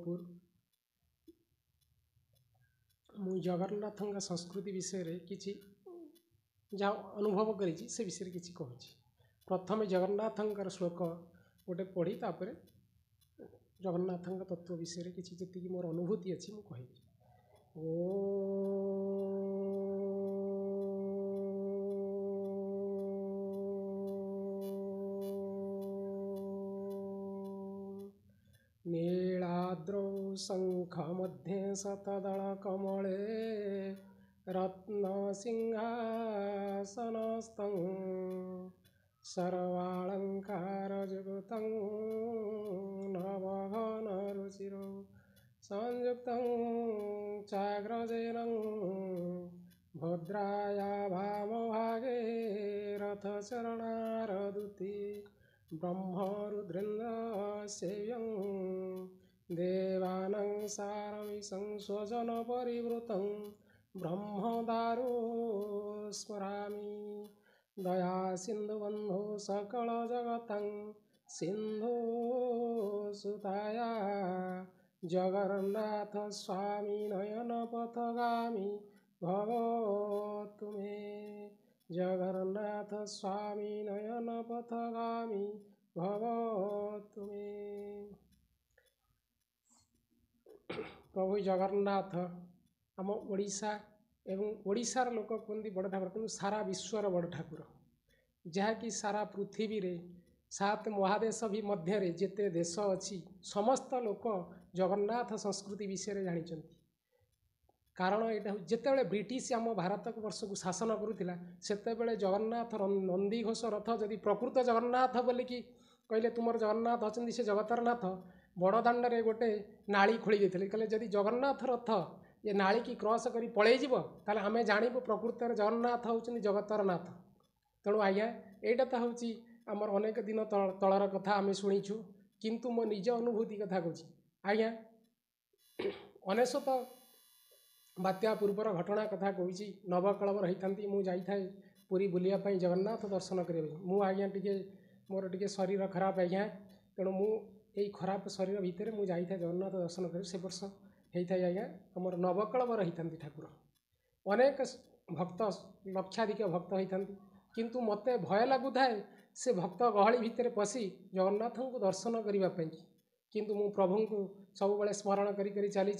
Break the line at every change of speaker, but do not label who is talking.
ब्रह्मपुर मु जगन्नाथ संस्कृति विषय किसी जहाँ अनुभव करी से विषय किसी कहूँ। प्रथम जगन्नाथ श्लोक गोटे पढ़ी तापर जगन्नाथ तत्व विषय किसी जी मोर अनुभूति अच्छी मुझे कहि। नीलाद्रौ शंख मध्ये शतदल कमले रत्नसिंहासनस्थं सर्वालंकारयुक्तं नवघनरुचिरं संयुक्तं चाग्रजेन भद्राया वामभागे रथचरणारदुति ब्रह्मरुद्रेन्द्र सेव्यं देवानां सारमिसं स्वजन परिवृतं ब्रह्मदारो स्मरामि। दया सिंधु बंधो सकल जगतं सिंधु सुताया जगन्नाथ स्वामी नयन पथगामी भवतु मे। जगन्नाथ स्वामी नयन पथगामी भवतु मे। प्रभु जगन्नाथ आम ओडिशा एवं ओडिशार लोक कहते बड़ ठाकुर कि सारा विश्वर बड़ ठाकुर जहाँकि सारा पृथ्वी रे 7 महादेश भी मध्य जेते देश अच्छी समस्त लोक जगन्नाथ संस्कृति विषय जानी। कारण यहाँ जिते ब्रिटिश आम भारत वर्ष को शासन करुला से जगन्नाथ नंदीघोष रथ जदि प्रकृत जगन्नाथ बोलिकी कहले तुमर जगन्नाथ अच्छा से जगतर नाथ बड़दाण्ड रे गोटे नाली खोली देते कहले जदि जगन्नाथ रथ ये नाली की क्रॉस करी पलैज ताले आम जानबू प्रकृत जगन्नाथ होउछन्ति जगतर नाथ। तेणु आज्ञा यहाँ तो हूँ आमर अनेक दिन तलर कथा आम शुणीचु किंतु मो निज अनुभूति कथा कहूँ आज्ञा 19 बात्या पूर्वर घटना कथा कहूँ। नवकलवर होता मुझे पुरी बुलायापी जगन्नाथ दर्शन करने मु आज्ञा टी मोर टी शरीर खराब आज्ञा तेणु मुझे खराब शरीर भितर मुझे जगन्नाथ दर्शन कर से वर्ष होता है आज्ञा आमर नवकलवर होता ठाकुर अनेक भक्त लक्षाधिक भक्त होता किंतु मते भय लगुए से भक्त गहली भितर पशि जगन्नाथ को दर्शन करने किंतु मु प्रभु को सब स्मरण करी चली।